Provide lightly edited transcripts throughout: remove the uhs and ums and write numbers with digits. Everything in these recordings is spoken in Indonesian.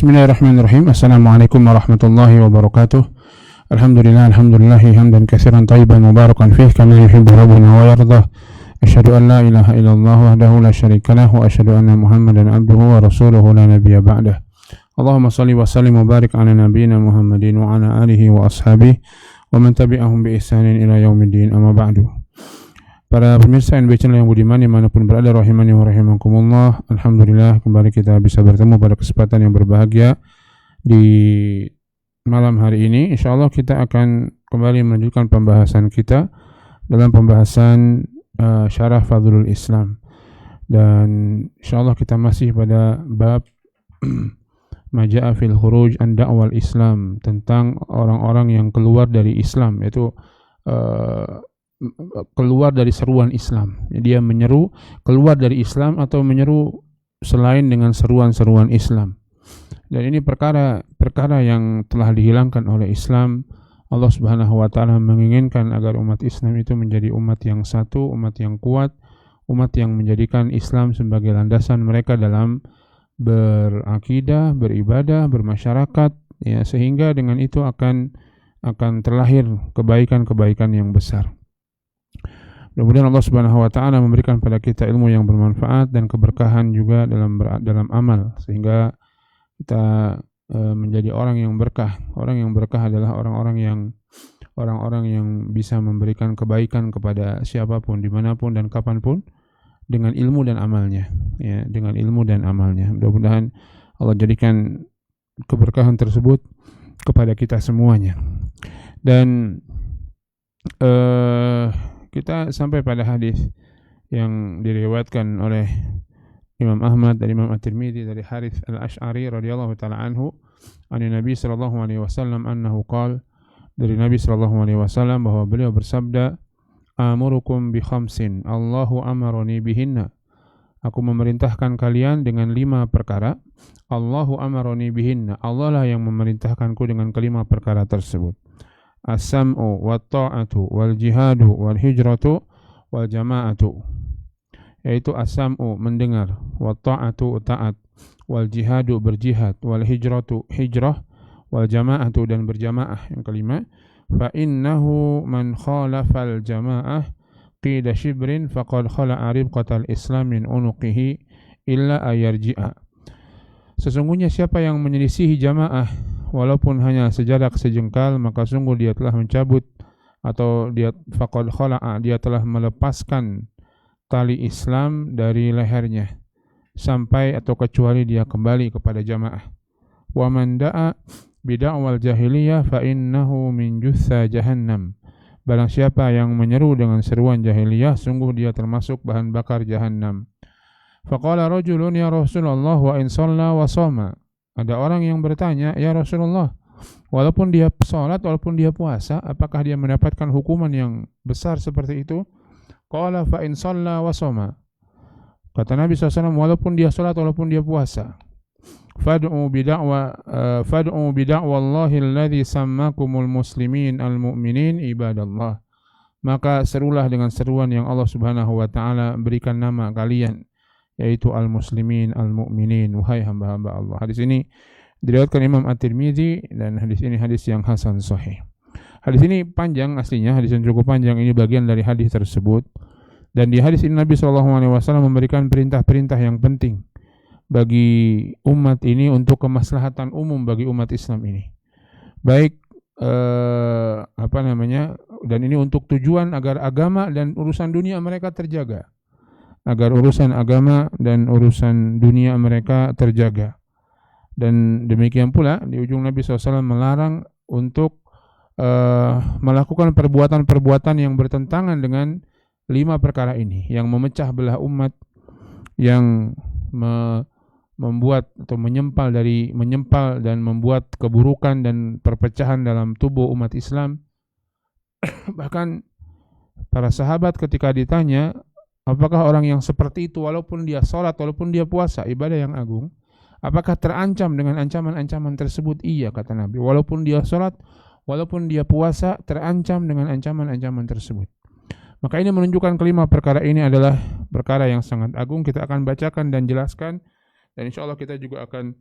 Bismillahirrahmanirrahim. Assalamualaikum warahmatullahi wabarakatuh. Alhamdulillahi hamdan katsiran thayyiban mubarakan fih kama yuhibbu rabbuna wa yardah. Asyhadu an la ilaha illallah wahdahu la syarika lah wa asyhadu anna Muhammadan abduhu wa rasuluhu la nabiyya ba'dah. Allahumma shalli wa sallim wa barik ala nabiyyina Muhammadin wa ala alihi wa ashabihi wa man tabi'ahum bi ihsanin ila yaumiddin. Amma ba'du. Para pemirsa NB Channel yang budiman dimanapun berada, rahimani wa rahimakumullah. Alhamdulillah kembali kita bisa bertemu pada kesempatan yang berbahagia di malam hari ini. InsyaAllah kita akan kembali melanjutkan pembahasan kita dalam pembahasan syarah Fadlul Islam. Dan InsyaAllah kita masih pada bab Maja'a fil khuruj an da'wal Islam, tentang orang-orang yang keluar dari Islam, yaitu keluar dari seruan Islam. Dia menyeru keluar dari Islam atau menyeru selain dengan seruan-seruan Islam. Dan ini perkara yang telah dihilangkan oleh Islam. Allah Subhanahu wa taala menginginkan agar umat Islam itu menjadi umat yang satu, umat yang kuat, umat yang menjadikan Islam sebagai landasan mereka dalam berakidah, beribadah, bermasyarakat, ya, sehingga dengan itu akan terlahir kebaikan-kebaikan yang besar. Mudah-mudahan Allah Subhanahu wa taala memberikan pada kita ilmu yang bermanfaat dan keberkahan juga dalam amal, sehingga kita menjadi orang yang berkah. Orang yang berkah adalah orang-orang yang bisa memberikan kebaikan kepada siapapun, dimanapun dan kapanpun, dengan ilmu dan amalnya, ya, dengan ilmu dan amalnya. Mudah-mudahan Allah jadikan keberkahan tersebut kepada kita semuanya. Dan kita sampai pada hadis yang diriwayatkan oleh Imam Ahmad dari Imam At-Tirmidzi dari Harits Al-Asy'ari radhiyallahu taala anhu, dari Nabi sallallahu alaihi wasallam annahu qala, dari Nabi sallallahu alaihi wasallam bahwa beliau bersabda, amurukum bi khamsin Allahu amaroni bihinna, aku memerintahkan kalian dengan 5 perkara. Allahu amaroni bihinna, Allah lah yang memerintahkanku dengan kelima perkara tersebut. As-sam'u wa ta'atu wal jihadu wal hijratu wal jama'atu, yaitu as-sam'u mendengar, wa ta'atu taat, wal jihadu berjihad, wal hijratu hijrah, wal jama'atu dan berjamaah. Yang kelima, fa innahu man khalafal jama'ah qida shibrin faqad khala'a ribqatal islam min unuqihi illa ayarji'a. Sesungguhnya siapa yang menyelisihi jamaah walaupun hanya sejarak sejengkal, maka sungguh dia telah mencabut, atau dia faqad khala'a, dia telah melepaskan tali Islam dari lehernya, sampai atau kecuali dia kembali kepada jamaah. Wa man da'a bid'awal jahiliyah fa innahu min jutsa jahannam. Barang siapa yang menyeru dengan seruan jahiliyah, sungguh dia termasuk bahan bakar jahannam. Faqala rajulun ya Rasulullah wa in shalla wa shoma. Ada orang yang bertanya, ya Rasulullah, walaupun dia sholat, walaupun dia puasa, apakah dia mendapatkan hukuman yang besar seperti itu? Qala fa in shalla wa shoma. Kata Nabi SAW, walaupun dia sholat, walaupun dia puasa, fad'u bida'wa Allahi alladhi sammakumul muslimin al-mu'minin ibadallah. Maka serulah dengan seruan yang Allah Subhanahu wa taala berikan nama kalian, yaitu al-muslimin al-mu'minin, wahai hamba-hamba Allah. Hadis ini diriwayatkan Imam At-Tirmidzi, dan hadis ini hadis yang hasan sahih. Hadis ini panjang aslinya, hadis yang cukup panjang. Ini bagian dari hadis tersebut. Dan di hadis ini Nabi SAW memberikan perintah-perintah yang penting bagi umat ini untuk kemaslahatan umum bagi umat Islam ini. Baik dan ini untuk tujuan agar agama dan urusan dunia mereka terjaga. Agar urusan agama dan urusan dunia mereka terjaga. Dan demikian pula di ujung Nabi SAW melarang untuk melakukan perbuatan-perbuatan yang bertentangan dengan 5 perkara ini, yang memecah belah umat, yang membuat atau menyempal dan membuat keburukan dan perpecahan dalam tubuh umat Islam. Bahkan para sahabat ketika ditanya, apakah orang yang seperti itu walaupun dia sholat, walaupun dia puasa, ibadah yang agung, apakah terancam dengan ancaman-ancaman tersebut? Iya, kata Nabi. Walaupun dia sholat, walaupun dia puasa, terancam dengan ancaman-ancaman tersebut. Maka ini menunjukkan kelima perkara ini adalah perkara yang sangat agung. Kita akan bacakan dan jelaskan, dan insya Allah kita juga akan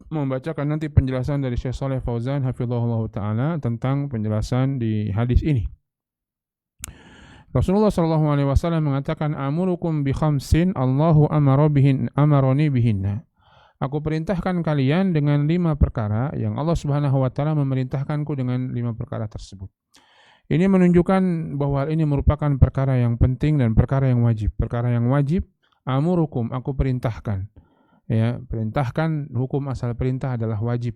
membacakan nanti penjelasan dari Syekh Shalih Fauzan hafizahullah taala tentang penjelasan di hadis ini. Rasulullah sallallahu alaihi wasallam mengatakan, "Amurukum bi khamsin Allahu amaroni bihinna." Aku perintahkan kalian dengan 5 perkara yang Allah Subhanahu wa taala memerintahkanku dengan 5 perkara tersebut. Ini menunjukkan bahwa hal ini merupakan perkara yang penting dan perkara yang wajib. Perkara yang wajib, amurukum, aku perintahkan. Ya, perintahkan, hukum asal perintah adalah wajib.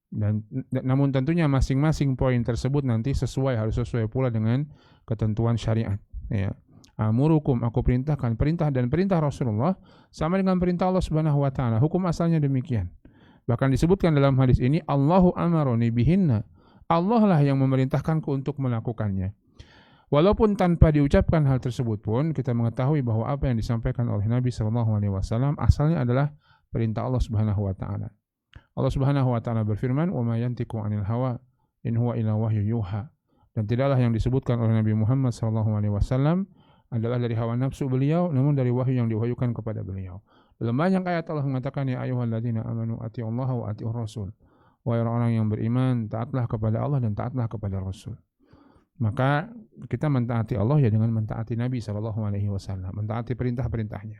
Dan namun tentunya masing-masing poin tersebut nanti harus sesuai pula dengan ketentuan syariat. Ya. Amurukum, aku perintahkan. Perintah dan perintah Rasulullah sama dengan perintah Allah Subhanahu wa taala. Hukum asalnya demikian. Bahkan disebutkan dalam hadis ini, Allahu amaroni bihinna. Allah lah yang memerintahkanku untuk melakukannya. Walaupun tanpa diucapkan hal tersebut pun, kita mengetahui bahwa apa yang disampaikan oleh Nabi SAW asalnya adalah perintah Allah Subhanahu wa taala. Allah Subhanahu wa taala berfirman, "Wa ma yantiqu 'anil hawa in huwa illa wahyu yuha." Dan tidaklah yang disebutkan oleh Nabi Muhammad SAW adalah dari hawa nafsu beliau, namun dari wahyu yang diwahyukan kepada beliau. Dalam banyak ayat Allah mengatakan, "Ya ayyuhalladzina amanu atiiullaha wa atiiur rasul." Wahai orang-orang yang beriman, taatlah kepada Allah dan taatlah kepada Rasul. Maka kita mentaati Allah ya dengan mentaati Nabi SAW, mentaati perintah-perintahnya.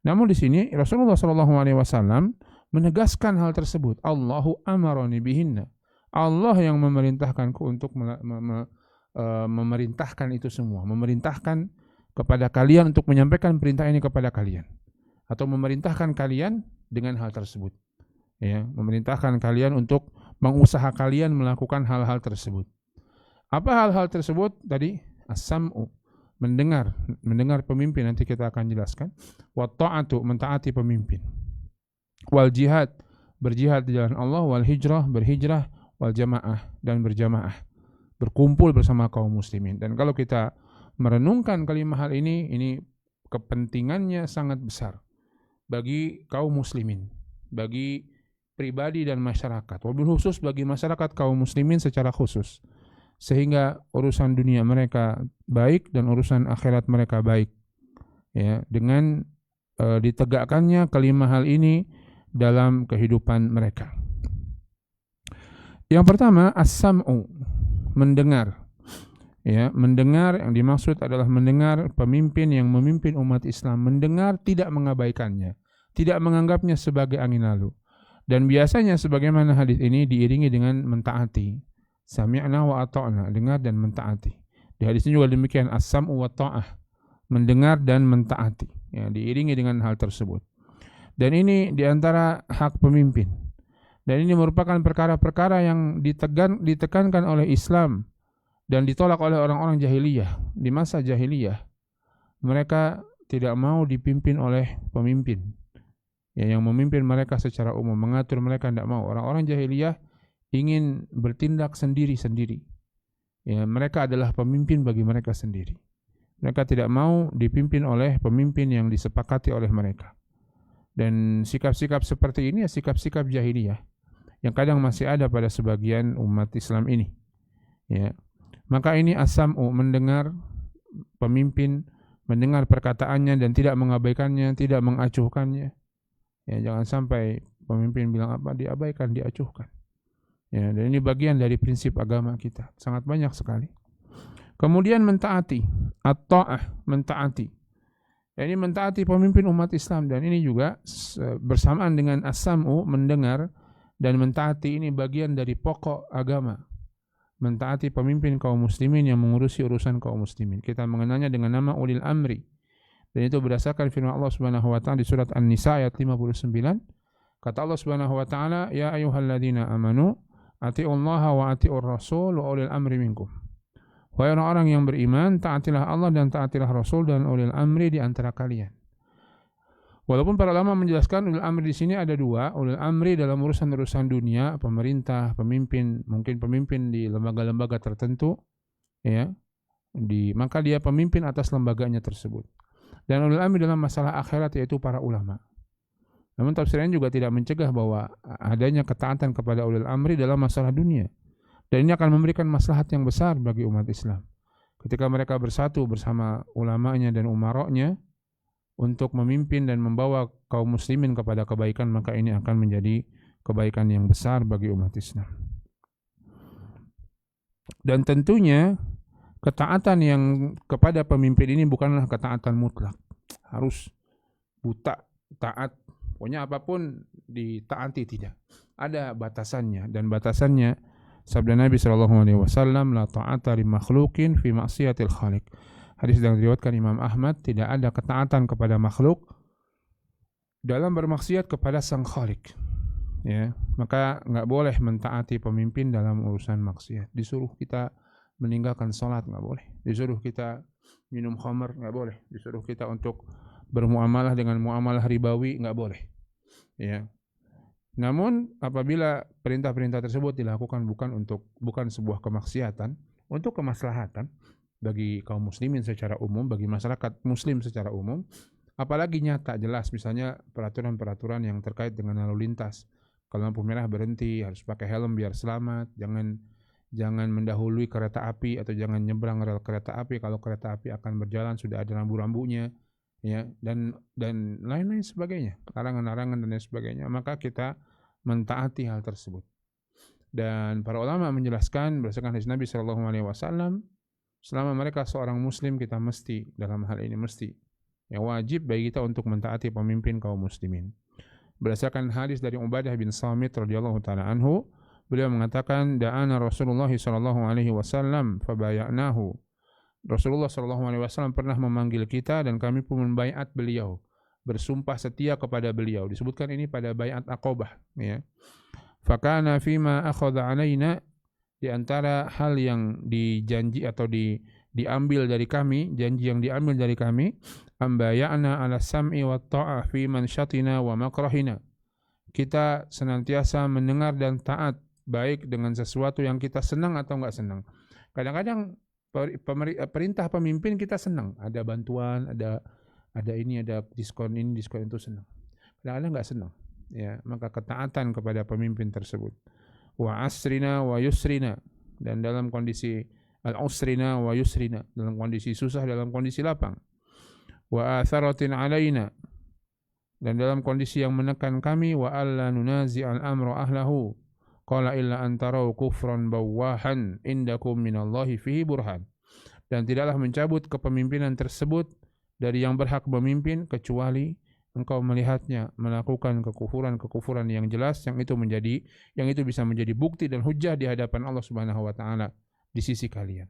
Namun di sini Rasulullah SAW menegaskan hal tersebut. Allahu amaroni bihinna. Allah yang memerintahkanku untuk memerintahkan itu semua, memerintahkan kepada kalian untuk menyampaikan perintah ini kepada kalian, atau memerintahkan kalian dengan hal tersebut. Ya, memerintahkan kalian untuk mengusaha kalian melakukan hal-hal tersebut. Apa hal-hal tersebut? Tadi as-sam'u, mendengar pemimpin, nanti kita akan jelaskan. Wa ta'atu, mentaati pemimpin. Wal jihad, berjihad di jalan Allah. Wal hijrah, berhijrah. Wal jamaah, dan berjamaah, berkumpul bersama kaum muslimin. Dan kalau kita merenungkan kelima hal ini kepentingannya sangat besar bagi kaum muslimin, bagi pribadi dan masyarakat, wabil khusus bagi masyarakat kaum muslimin secara khusus, sehingga urusan dunia mereka baik dan urusan akhirat mereka baik, ya, dengan ditegakkannya kelima hal ini dalam kehidupan mereka. Yang pertama, as-sam'u, mendengar. Ya, mendengar yang dimaksud adalah mendengar pemimpin yang memimpin umat Islam, mendengar tidak mengabaikannya, tidak menganggapnya sebagai angin lalu. Dan biasanya sebagaimana hadis ini diiringi dengan mentaati. Sami'na wa ata'na, dengar dan mentaati. Di hadis ini juga demikian, as-sam'u wa ta'ah, mendengar dan mentaati. Ya, diiringi dengan hal tersebut. Dan ini diantara hak pemimpin. Dan ini merupakan perkara-perkara yang ditekankan oleh Islam dan ditolak oleh orang-orang jahiliyah. Di masa jahiliyah, mereka tidak mau dipimpin oleh pemimpin. Ya, yang memimpin mereka secara umum, mengatur mereka tidak mau. Orang-orang jahiliyah ingin bertindak sendiri-sendiri. Ya, mereka adalah pemimpin bagi mereka sendiri. Mereka tidak mau dipimpin oleh pemimpin yang disepakati oleh mereka. Dan sikap-sikap seperti ini ya sikap-sikap jahiliyah yang kadang masih ada pada sebagian umat Islam ini. Ya. Maka ini as-sam'u, mendengar pemimpin, mendengar perkataannya dan tidak mengabaikannya, tidak mengacuhkannya. Ya, jangan sampai pemimpin bilang apa diabaikan, diacuhkan. Ya, dan ini bagian dari prinsip agama kita, sangat banyak sekali. Kemudian mentaati, at-ta'ah, mentaati. Ya, ini mentaati pemimpin umat Islam, dan ini juga bersamaan dengan as-sam'u, mendengar dan mentaati, ini bagian dari pokok agama. Mentaati pemimpin kaum muslimin yang mengurusi urusan kaum muslimin. Kita mengenalnya dengan nama ulil amri. Dan itu berdasarkan firman Allah Subhanahu wa taala di surat An-Nisa ayat 59. Kata Allah Subhanahu wa taala, "Ya ayyuhalladzina amanu atiiullaha wa atiiur rasul wa ulil amri minkum." Wahai orang-orang yang beriman, taatilah Allah dan taatilah Rasul dan ulil amri di antara kalian. Walaupun para ulama menjelaskan ulil amri di sini ada dua, ulil amri dalam urusan-urusan dunia, pemerintah, pemimpin, mungkin pemimpin di lembaga-lembaga tertentu, ya, maka dia pemimpin atas lembaganya tersebut. Dan ulil amri dalam masalah akhirat yaitu para ulama. Namun tafsiran juga tidak mencegah bahwa adanya ketaatan kepada ulil amri dalam masalah dunia. Dan ini akan memberikan maslahat yang besar bagi umat Islam. Ketika mereka bersatu bersama ulamanya dan umaroknya untuk memimpin dan membawa kaum muslimin kepada kebaikan, maka ini akan menjadi kebaikan yang besar bagi umat Islam. Dan tentunya ketaatan yang kepada pemimpin ini bukanlah ketaatan mutlak. Harus buta, taat, pokoknya apapun ditaati, tidak. Ada batasannya, dan batasannya sabda Nabi SAW, la ta'ata li makhlukin fi maksiatil khaliq. Hadis yang diriwayatkan Imam Ahmad, tidak ada ketaatan kepada makhluk dalam bermaksiat kepada sang khaliq. Ya, maka nggak boleh mentaati pemimpin dalam urusan maksiat. Disuruh kita meninggalkan sholat nggak boleh. Disuruh kita minum khamr nggak boleh. Disuruh kita untuk bermuamalah dengan muamalah ribawi nggak boleh. Ya. Namun apabila perintah-perintah tersebut dilakukan bukan sebuah kemaksiatan, untuk kemaslahatan bagi kaum muslimin secara umum, bagi masyarakat muslim secara umum, apalagi nyata jelas, misalnya peraturan-peraturan yang terkait dengan lalu lintas. Kalau lampu merah berhenti, harus pakai helm biar selamat, jangan mendahului kereta api atau jangan nyebrang rel kereta api kalau kereta api akan berjalan sudah ada rambu-rambunya, ya, dan lain-lain sebagainya, larangan-larangan dan lain sebagainya, maka kita mentaati hal tersebut. Dan para ulama menjelaskan berdasarkan hadis Nabi SAW, selama mereka seorang muslim, kita mesti dalam hal ini yang wajib bagi kita untuk mentaati pemimpin kaum muslimin. Berdasarkan hadis dari Ubadah bin Samit radhiyallahu taala anhu, beliau mengatakan, da'ana Rasulullah sallallahu alaihi wasallam fabaya'nahu. Rasulullah sallallahu alaihi wasallam pernah memanggil kita dan kami pun membaiat beliau, bersumpah setia kepada beliau. Disebutkan ini pada baiat Aqabah, ya. Fakana fima akhadha alaina, di antara hal yang dijanji atau diambil dari kami, janji yang diambil dari kami, ambaya'na ala sam'i wa ta'ah fi mansyatina wa makrahina. Kita senantiasa mendengar dan taat, baik dengan sesuatu yang kita senang atau enggak senang. Kadang-kadang perintah pemimpin kita senang, ada bantuan, ada ini, ada diskon ini, diskon itu, senang. Kadang-kadang enggak senang. Ya, maka ketaatan kepada pemimpin tersebut. Wa asrina wa yusrina, dan dalam kondisi al-usrina wa yusrina, dalam kondisi susah, dalam kondisi lapang. Wa atharatin alaina, dan dalam kondisi yang menekan kami. Wa alla nunazi'al amra ahlahu, qala illa antarau kufran bawahan indakum minallahi fihi burhan, dan tidaklah mencabut kepemimpinan tersebut dari yang berhak memimpin kecuali engkau melihatnya melakukan kekufuran yang jelas, yang itu bisa menjadi bukti dan hujjah di hadapan Allah Subhanahu wa taala di sisi kalian.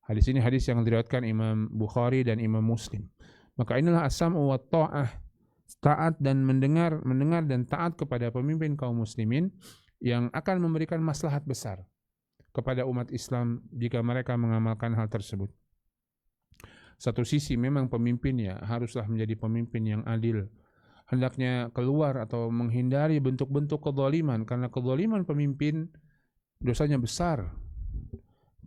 Hadis ini hadis yang diriwayatkan Imam Bukhari dan Imam Muslim. Maka inilah as-sam'u wa ta'ah, taat dan mendengar dan taat kepada pemimpin kaum muslimin yang akan memberikan maslahat besar kepada umat Islam jika mereka mengamalkan hal tersebut. Satu sisi memang pemimpinnya haruslah menjadi pemimpin yang adil, hendaknya keluar atau menghindari bentuk-bentuk kezaliman, karena kezaliman pemimpin dosanya besar.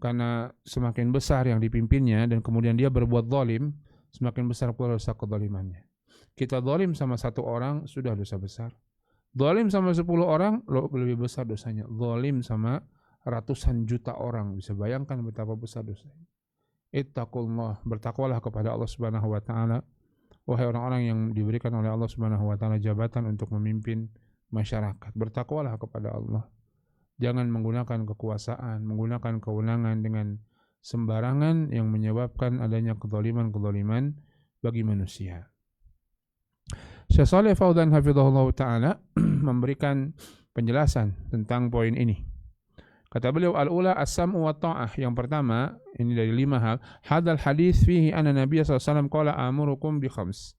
Karena semakin besar yang dipimpinnya dan kemudian dia berbuat zalim, semakin besar pula dosa kezalimannya. Kita zalim sama satu orang sudah dosa besar. Zalim sama 10 orang lebih besar dosanya. Zalim sama ratusan juta orang, bisa bayangkan betapa besar dosanya. Ittaqullah, bertakwalah kepada Allah Subhanahu wa taala, wahai orang-orang yang diberikan oleh Allah Subhanahu wa taala jabatan untuk memimpin masyarakat. Bertakwalah kepada Allah. Jangan menggunakan kekuasaan, menggunakan kewenangan dengan sembarangan yang menyebabkan adanya kezaliman bagi manusia. Syekh Shalih Fauzan hafizahullah taala memberikan penjelasan tentang poin ini. Kata beliau, al-ula as-sam'u wa ta'ah. Yang pertama, ini dari 5 hal. Hadal hadis fihi anna Nabi SAW qala amurukum bi khams.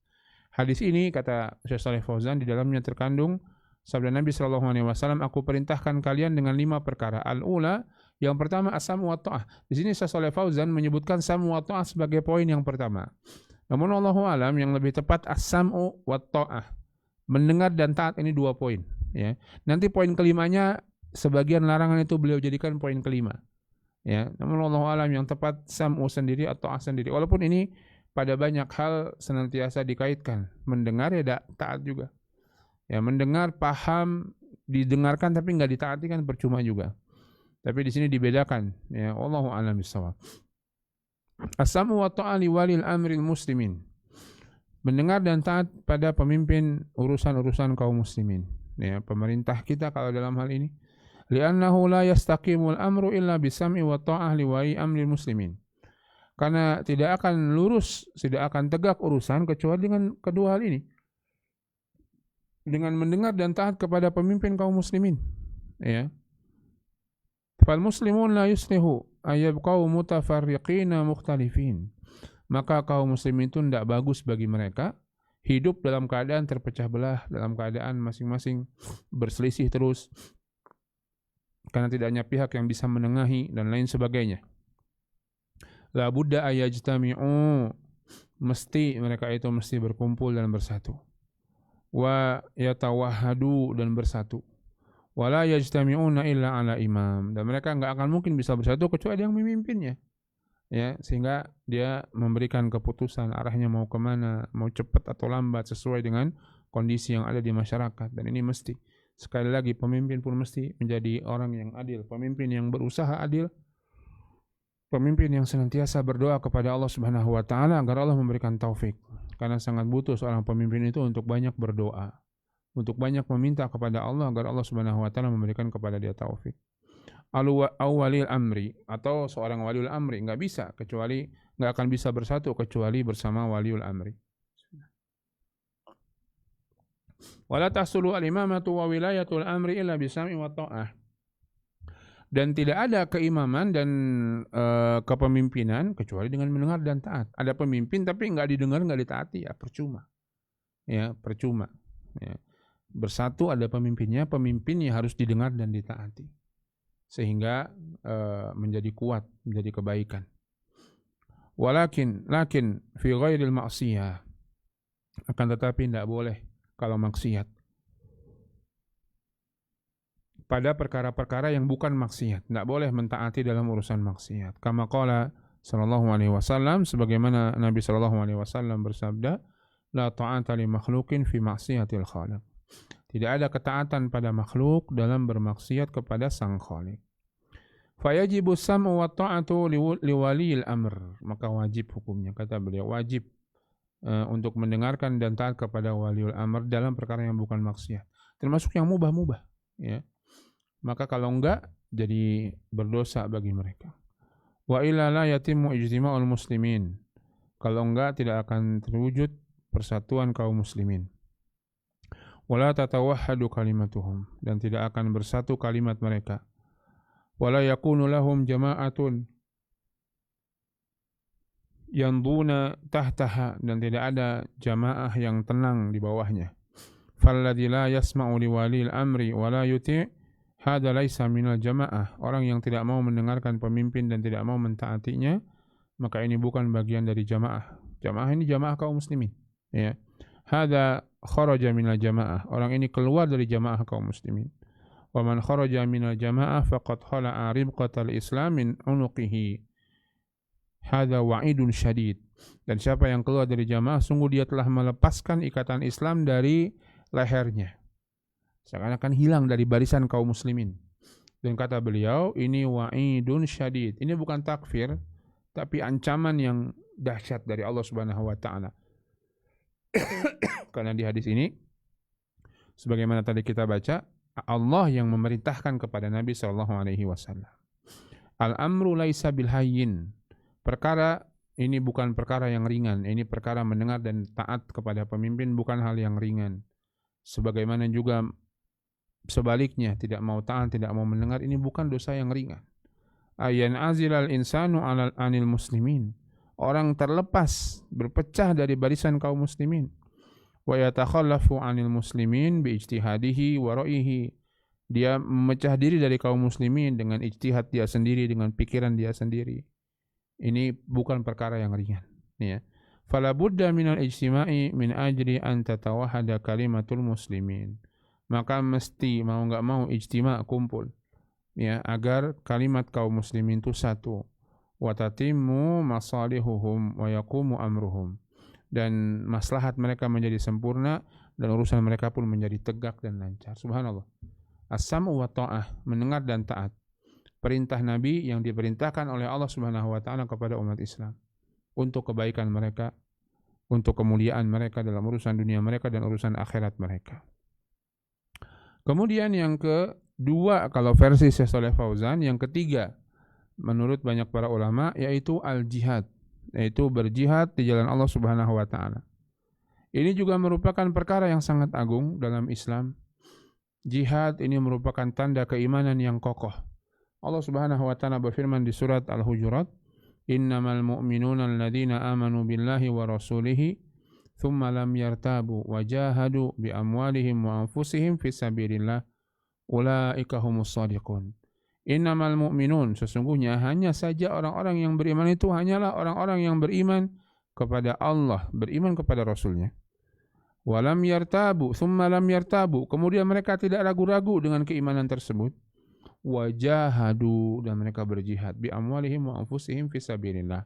Hadis ini, kata Syekh Shalih Fauzan, di dalamnya terkandung sabda Nabi SAW, aku perintahkan kalian dengan 5 perkara. Al-ula, yang pertama as-sam'u wa ta'ah. Di sini Syekh Shalih Fauzan menyebutkan sam'u wa ta'ah sebagai poin yang pertama. Namun Allahu alam, yang lebih tepat as-sam'u wa ta'ah. Mendengar dan taat, ini 2 poin. Ya. Nanti poin kelimanya, sebagian larangan itu beliau jadikan poin kelima. Ya, namun Allahu alam yang tepat sam'u sendiri atau ta'ah sendiri. Walaupun ini pada banyak hal senantiasa dikaitkan. Mendengar ya taat juga. Ya, mendengar, paham, didengarkan tapi enggak ditaati kan percuma juga. Tapi di sini dibedakan. Ya, Allahu alam bissawab. As-sam'u wa ta'ah li walil amril muslimin. mendengar dan taat pada pemimpin urusan-urusan kaum muslimin. Ya, pemerintah kita kalau dalam hal ini, li'annahu la yastaqimul amru illa bisam'i wa ta'ah liwai amril muslimin. Karena tidak akan lurus, tidak akan tegak urusan kecuali dengan kedua hal ini. Dengan mendengar dan taat kepada pemimpin kaum muslimin. Ya. Fal muslimun la yuslihu ayyabqau mutafarriqina mukhtalifin. Maka kaum muslimin itu tidak bagus bagi mereka hidup dalam keadaan terpecah belah, dalam keadaan masing-masing berselisih terus karena tidak hanya pihak yang bisa menengahi dan lain sebagainya. La budda ayajtami'u, mesti mereka itu mesti berkumpul dan bersatu. Wa yatawahhadu, dan bersatu. Wala yajtami'una illa ala imam, dan mereka enggak akan mungkin bisa bersatu kecuali yang memimpinnya. Ya, sehingga dia memberikan keputusan arahnya mau kemana, mau cepat atau lambat sesuai dengan kondisi yang ada di masyarakat. Dan ini mesti, sekali lagi, pemimpin pun mesti menjadi orang yang adil, pemimpin yang berusaha adil, pemimpin yang senantiasa berdoa kepada Allah Subhanahu wa taala agar Allah memberikan taufik. Karena sangat butuh seorang pemimpin itu untuk banyak berdoa, untuk banyak meminta kepada Allah agar Allah Subhanahu wa taala memberikan kepada dia taufik. Walil amri, atau seorang waliul amri enggak bisa kecuali, enggak akan bisa bersatu kecuali bersama waliul amri. Wala tahsulu al-imamatu wa wilayatul amri illa bisam'i wa ta'ah. Dan tidak ada keimaman dan kepemimpinan kecuali dengan mendengar dan taat. Ada pemimpin tapi enggak didengar, enggak ditaati, ya percuma. Ya, percuma. Ya. Bersatu ada pemimpinnya harus didengar dan ditaati. Sehingga menjadi kuat, menjadi kebaikan. Lakin fi ghairil ma'siyah, akan tetapi tidak boleh kalau maksiat. Pada perkara-perkara yang bukan maksiat, tidak boleh mentaati dalam urusan maksiat. Kama qala sallallahu alaihi wasallam, sebagaimana Nabi sallallahu alaihi wasallam bersabda, la ta'ata li makhluqin fi ma'siyatil khaliq. Tidak ada ketaatan pada makhluk dalam bermaksiat kepada sang khaliq. Fayajibu sam'u wa ta'atu liwaliyil amr. Maka wajib hukumnya, kata beliau, wajib untuk mendengarkan dan taat kepada waliul amr dalam perkara yang bukan maksiat, termasuk yang mubah-mubah. Ya. Maka kalau enggak, jadi berdosa bagi mereka. Wa illa la yatimmu ijtima'ul muslimin. Kalau enggak, tidak akan terwujud persatuan kaum muslimin. Wala tatawahhadu kalimatuhum, dan tidak akan bersatu kalimat mereka. Wala yakunu lahum jama'atun yanduna tahtaha, dan tidak ada jamaah yang tenang di bawahnya. Falladzi la yasma'u liwalil amri wala yuti' hadza laisa minal jamaah. Orang yang tidak mau mendengarkan pemimpin dan tidak mau mentaatinya, maka ini bukan bagian dari jamaah. Jamaah ini jamaah kaum muslimin. Ya. Hadza kharaja minal jamaah. Orang ini keluar dari jamaah kaum muslimin. Wa man kharaja minal jamaah faqad khala'a ribqatal islam min unuqihi. Hadza wa'idun syadid. Dan siapa yang keluar dari jamaah, sungguh dia telah melepaskan ikatan Islam dari lehernya. Seakan-akan hilang dari barisan kaum muslimin. Dan kata beliau, ini wa'idun syadid. Ini bukan takfir, tapi ancaman yang dahsyat dari Allah Subhanahu wa taala. Karena di hadis ini, sebagaimana tadi kita baca, Allah yang memerintahkan kepada Nabi sallallahu alaihi wasallam. Al-amru laisa bil hayyin. Perkara ini bukan perkara yang ringan. Ini perkara mendengar dan taat kepada pemimpin bukan hal yang ringan. Sebagaimana juga sebaliknya, tidak mau taat, tidak mau mendengar, ini bukan dosa yang ringan. Ayan azilal insanu anil muslimin. Orang terlepas, berpecah dari barisan kaum muslimin. Wa yatakhallafu 'anil muslimin bi ijtihadihi wa ra'yihi. Dia memecah diri dari kaum muslimin dengan ijtihad dia sendiri, dengan pikiran dia sendiri. Ini bukan perkara yang ringan, ya. Fala budda minal ijtima'i min ajli an tatawahhada kalimatul muslimin. Maka mesti mau enggak mau ijtima' kumpul, ya, agar kalimat kaum muslimin itu satu. Wa tatimmu masalihuhum wa yaqumu amruhum. Dan maslahat mereka menjadi sempurna dan urusan mereka pun menjadi tegak dan lancar. Subhanallah. As-sam'u wa ta'ah, mendengar dan taat. Perintah Nabi yang diperintahkan oleh Allah Subhanahu wa taala kepada umat Islam untuk kebaikan mereka, untuk kemuliaan mereka dalam urusan dunia mereka dan urusan akhirat mereka. Kemudian yang kedua, kalau versi Syekh Shalih Fauzan, yang ketiga menurut banyak para ulama yaitu al-jihad, yaitu berjihad di jalan Allah Subhanahu wa taala. Ini juga merupakan perkara yang sangat agung dalam Islam. Jihad ini merupakan tanda keimanan yang kokoh. Allah Subhanahu wa taala berfirman di surat Al-Hujurat, "Innamal mu'minuna alladzina amanu billahi wa rasulihi thumma lam yartabu wa jahadu bi amwalihim wa anfusihim fi sabilillah ulaika humus shadiqun." Innamal mu'minun, sesungguhnya hanya saja orang-orang yang beriman itu hanyalah orang-orang yang beriman kepada Allah, beriman kepada Rasulnya. Walam yartabu, thumma lam yartabu, kemudian mereka tidak ragu-ragu dengan keimanan tersebut. Wajahadu, dan mereka berjihad bi amwalihim wa anfusihim fi sabilillah,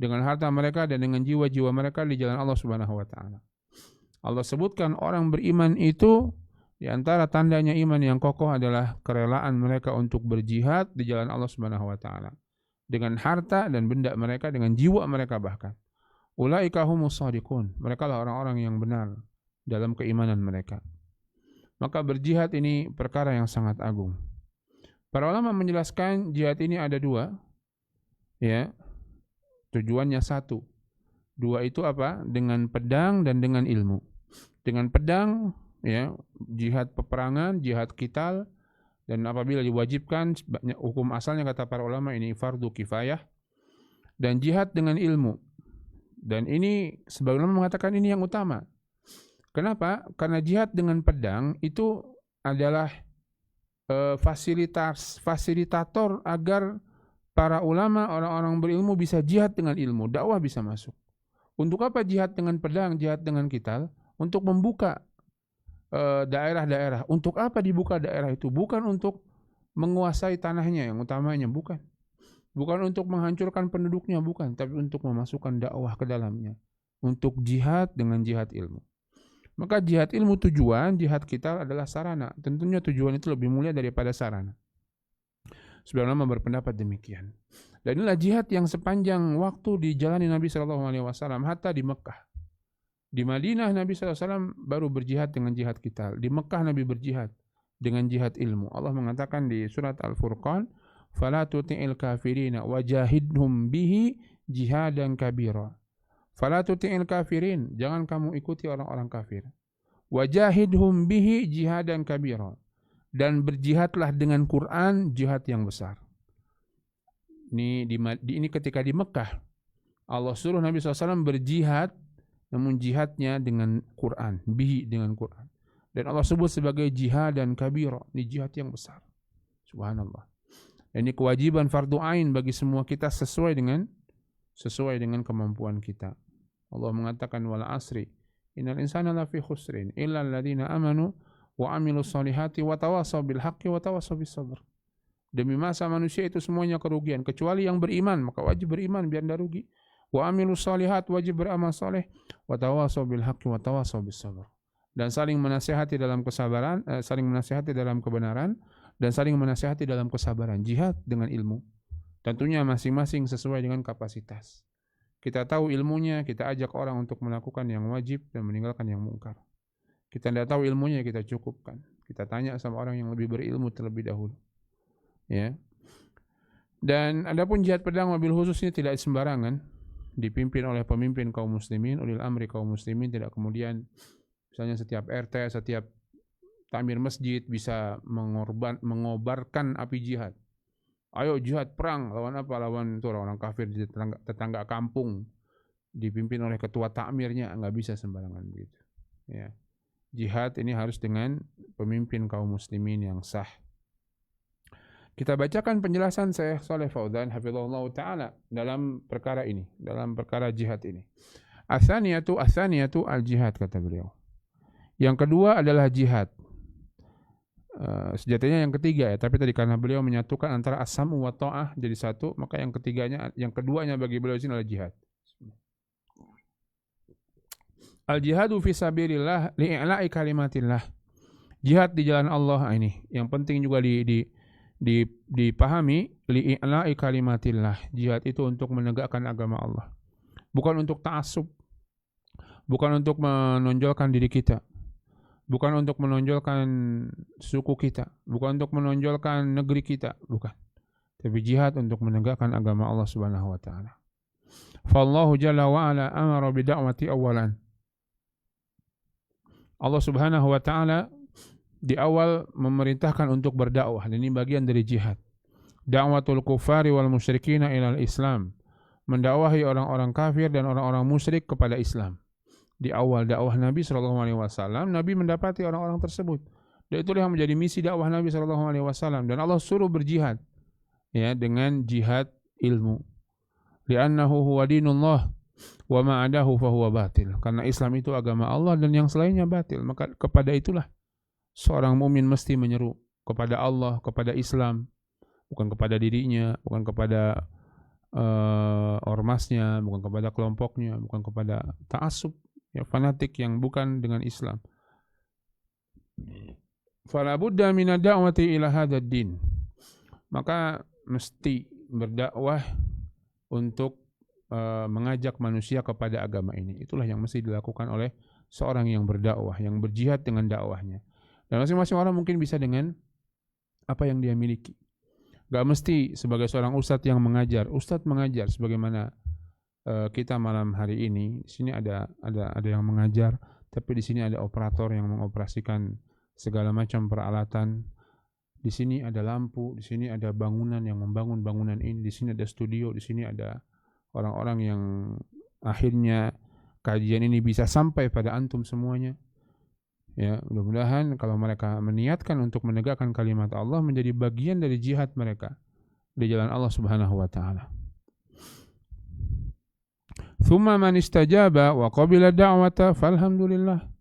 dengan harta mereka dan dengan jiwa-jiwa mereka di jalan Allah Subhanahu wa taala. Allah sebutkan orang beriman itu di antara tandanya iman yang kokoh adalah kerelaan mereka untuk berjihad di jalan Allah Subhanahu wa taala dengan harta dan benda mereka, dengan jiwa mereka bahkan. Ulaika humus shadiqun, mereka lah orang-orang yang benar dalam keimanan mereka. Maka berjihad ini perkara yang sangat agung. Para ulama menjelaskan jihad ini ada dua, ya, tujuannya satu. Dua itu apa? Dengan pedang dan dengan ilmu. Dengan pedang, ya, jihad peperangan, jihad qital, dan apabila diwajibkan, hukum asalnya kata para ulama ini fardu kifayah. Dan jihad dengan ilmu. Dan ini sebagian ulama mengatakan ini yang utama. Kenapa? Karena jihad dengan pedang itu adalah fasilitator agar para ulama, orang-orang berilmu bisa jihad dengan ilmu, dakwah bisa masuk. Untuk apa jihad dengan pedang, jihad dengan qital? Untuk membuka daerah-daerah. Untuk apa dibuka daerah itu? Bukan untuk menguasai tanahnya yang utamanya, bukan. Bukan untuk menghancurkan penduduknya, bukan. Tapi untuk memasukkan dakwah ke dalamnya. Untuk jihad dengan jihad ilmu. Maka jihad ilmu tujuan, jihad qital adalah sarana. Tentunya tujuan itu lebih mulia daripada sarana. Sebagian ulama berpendapat demikian. Dan inilah jihad yang sepanjang waktu dijalani Nabi SAW, hatta di Mekah. Di Madinah Nabi SAW baru berjihad dengan jihad qital. Di Mekah Nabi berjihad dengan jihad ilmu. Allah mengatakan di surat Al-Furqan, "Fala tuti'il kafirina wajahidhum bihi jihadan kabira." Fala tuti'il kafirin, jangan kamu ikuti orang-orang kafir. Wajahidhum bihi jihadan kabira, dan berjihadlah dengan Quran jihad yang besar. Ini ketika di Mekah Allah suruh Nabi SAW berjihad, namun jihadnya dengan Quran, bihi dengan Quran. Dan Allah sebut sebagai jihad dan kabira, ini jihad yang besar. Subhanallah. Dan ini kewajiban fardu ain bagi semua kita sesuai dengan kemampuan kita. Allah mengatakan wal asri innal insana lafi khusrin illa alladziina amanu wa amilus solihati wa tawasaw bil haqqi wa tawasaw bis sabr. Demi masa manusia itu semuanya kerugian kecuali yang beriman, maka wajib beriman biar tidak rugi. Wa amilus solihat, wajib beramal soleh. Wa tawasaw bil haqqi wa tawasaw bis sabr. Dan saling menasihati dalam kesabaran, saling menasihati dalam kebenaran, dan saling menasihati dalam kesabaran. Jihad dengan ilmu. Tentunya masing-masing sesuai dengan kapasitas. Kita tahu ilmunya, kita ajak orang untuk melakukan yang wajib dan meninggalkan yang mungkar. Kita tidak tahu ilmunya, kita cukupkan. Kita tanya sama orang yang lebih berilmu terlebih dahulu. Ya. Dan adapun jihad pedang mobil khususnya tidak sembarangan, dipimpin oleh pemimpin kaum muslimin, ulil amri kaum muslimin, tidak kemudian misalnya setiap RT, setiap takmir masjid bisa mengobarkan api jihad. Ayo jihad perang, lawan apa? Lawan itu orang kafir di tetangga kampung, dipimpin oleh ketua takmirnya, enggak bisa sembarangan begitu. Ya. Jihad ini harus dengan pemimpin kaum muslimin yang sah. Kita bacakan penjelasan Syekh Shalih Fauzan hafizahullah taala dalam perkara ini, dalam perkara jihad ini. Atsaniyatu al-jihad, kata beliau. Yang kedua adalah jihad. Sejatinya yang ketiga ya, tapi tadi karena beliau menyatukan antara as-sam'u wa ta'ah jadi satu, maka yang keduanya bagi beliau ini adalah jihad. Al-jihadu fi sabilillah li'i'la'i kalimatillah. Jihad di jalan Allah ini yang penting juga dipahami, li'i'la'i kalimatillah. Jihad itu untuk menegakkan agama Allah. Bukan untuk ta'assub. bukan untuk menonjolkan diri kita, bukan untuk menonjolkan suku kita, bukan untuk menonjolkan negeri kita, bukan. Tapi jihad untuk menegakkan agama Allah Subhanahu wa taala. Fallahu jalla wa ala amara bid'awati awalan. Allah Subhanahu wa taala di awal memerintahkan untuk berdakwah, dan ini bagian dari jihad. Da'watul kufari wal musyrikina ilal Islam. Mendakwahi orang-orang kafir dan orang-orang musyrik kepada Islam. Di awal dakwah Nabi SAW, Nabi mendapati orang-orang tersebut. Dan itulah yang menjadi misi dakwah Nabi SAW. Dan Allah suruh berjihad, ya, dengan jihad ilmu. Li'annahu huwa dinullah wa ma'adahu fahuwa batil. Karena Islam itu agama Allah dan yang selainnya batil. Maka kepada itulah seorang mukmin mesti menyeru kepada Allah, kepada Islam, bukan kepada dirinya, bukan kepada ormasnya, bukan kepada kelompoknya, bukan kepada ta'assub, ya, fanatik yang bukan dengan Islam. Fala budda min ad-da'wati ila hadzal din. Maka mesti berdakwah untuk mengajak manusia kepada agama ini. Itulah yang mesti dilakukan oleh seorang yang berdakwah, yang berjihad dengan dakwahnya. Dan masing-masing orang mungkin bisa dengan apa yang dia miliki. Gak mesti sebagai seorang ustadz yang mengajar. Ustadz mengajar sebagaimana kita malam hari ini. Di sini ada yang mengajar, tapi di sini ada operator yang mengoperasikan segala macam peralatan. Di sini ada lampu, di sini ada bangunan yang membangun bangunan ini, di sini ada studio, di sini ada orang-orang yang akhirnya kajian ini bisa sampai pada antum semuanya. Ya, mudah-mudahan kalau mereka meniatkan untuk menegakkan kalimat Allah menjadi bagian dari jihad mereka di jalan Allah Subhanahu wa taala. Tsumma man istajaba wa qabila da'wata falhamdulillah.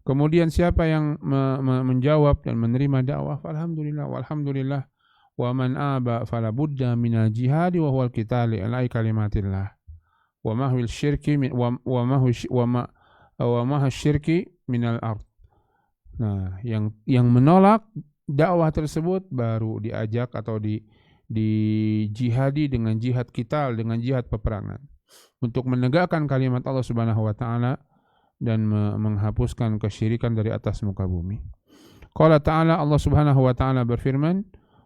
Kemudian siapa yang menjawab dan menerima dakwah, alhamdulillah, walhamdulillah. Wa man aba fala budda minal jihadi wa huwal qitali ala kalimatillah. Wa mahwil syirki wa ma syirki minal ard. Nah, yang menolak dakwah tersebut baru diajak atau dijihadi dengan jihad qital, dengan jihad peperangan untuk menegakkan kalimat Allah Subhanahu wa taala dan menghapuskan kesyirikan dari atas muka bumi. Qala ta'ala, Allah Subhanahu wa taala berfirman,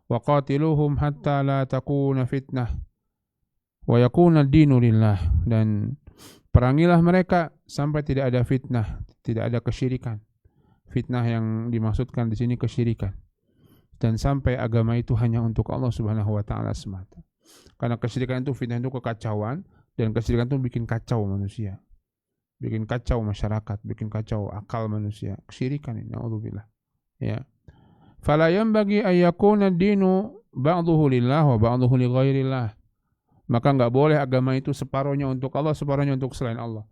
wa qatiluhum hatta la takuna fitnah wa yakuna ad-dinu lillah. Dan perangilah mereka sampai tidak ada fitnah, tidak ada kesyirikan. Fitnah yang dimaksudkan di sini kesyirikan. Dan sampai agama itu hanya untuk Allah Subhanahu wa taala semata. Karena kesyirikan itu, fitnah itu kekacauan, dan kesyirikan itu bikin kacau manusia. Bikin kacau masyarakat, bikin kacau akal manusia. Kesyirikan ini, naudzubillah. Ya. Fala yanbaghi ay yakuna ad-dinu ba'dhuhu lillah wa ba'dhuhu li ghairillah. Maka enggak boleh agama itu separuhnya untuk Allah, separuhnya untuk selain Allah.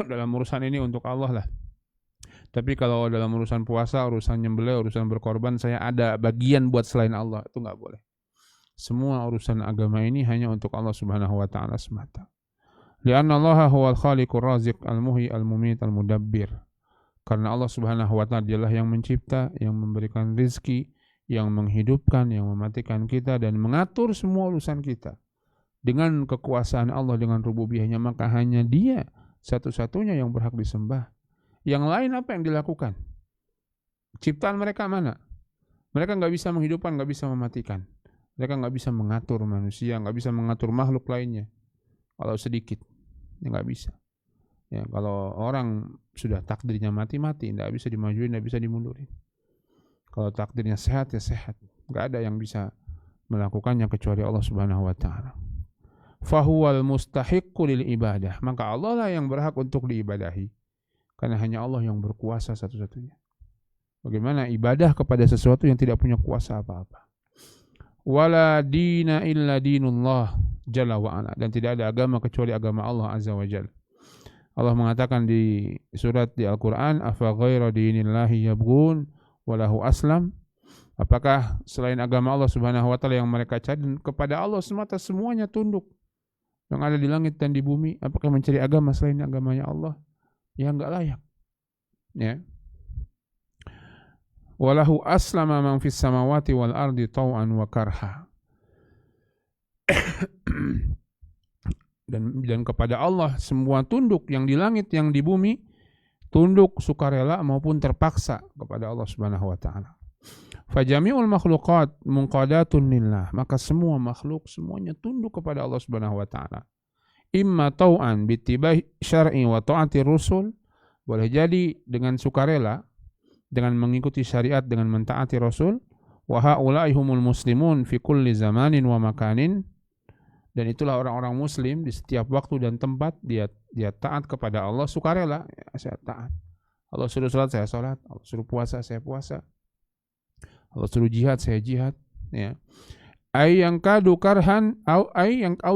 Dalam urusan ini untuk Allah lah. Tapi kalau dalam urusan puasa, urusan nyembelih, urusan berkorban, saya ada bagian buat selain Allah, itu enggak boleh. Semua urusan agama ini hanya untuk Allah Subhanahu wa taala semata. Li'anna Allah huwal khaliqur raziq al-muhyi al-mumit al-mudabbir. Karena Allah Subhanahu wa taala dialah yang mencipta, yang memberikan rezeki, yang menghidupkan, yang mematikan kita dan mengatur semua urusan kita. Dengan kekuasaan Allah, dengan rububiyahnya, maka hanya Dia satu-satunya yang berhak disembah. Yang lain apa yang dilakukan? Ciptaan mereka mana? Mereka nggak bisa menghidupkan, nggak bisa mematikan. Mereka nggak bisa mengatur manusia, nggak bisa mengatur makhluk lainnya. Kalau sedikit, ya nggak bisa. Ya, kalau orang sudah takdirnya mati-mati, nggak bisa dimajuin, nggak bisa dimundurin. Kalau takdirnya sehat, ya sehat. Nggak ada yang bisa melakukannya kecuali Allah Subhanahu wa taala. Fahuwal mustahiqqu lil ibadah. Maka Allah lah yang berhak untuk diibadahi. Karena hanya Allah yang berkuasa satu-satunya. Bagaimana ibadah kepada sesuatu yang tidak punya kuasa apa-apa. Wala dina illa dinullah jalla wa ala. Dan tidak ada agama kecuali agama Allah azza wa jalla. Allah mengatakan di surat di Al-Quran, afa ghaira dinillahi yabghun walahu aslam. Apakah selain agama Allah Subhanahu wa taala yang mereka cari, dan kepada Allah semata semuanya tunduk, yang ada di langit dan di bumi, apakah mencari agama selain agamanya Allah? Ya enggak layak. Ya. Walahu aslama man fis samawati wal ardi tau'an wa karha. dan kepada Allah semua tunduk, yang di langit yang di bumi, tunduk sukarela maupun terpaksa kepada Allah Subhanahu wa taala. Fajami'ul makhluqat munqadatun lillah, maka semua makhluk semuanya tunduk kepada Allah Subhanahu wa taala. Imma tau'an bittibai syar'i wa ta'ati rusul, boleh jadi dengan sukarela dengan mengikuti syariat, dengan mentaati rasul. Wa haula'i humul muslimun fi kulli zamanin wa makanin, dan itulah orang-orang muslim di setiap waktu dan tempat. Dia taat kepada Allah sukarela, ya, saya taat. Allah suruh salat saya salat, Allah suruh puasa saya puasa, Allah suruh jihad saya jihad, ya. Ay yang kadu karhan au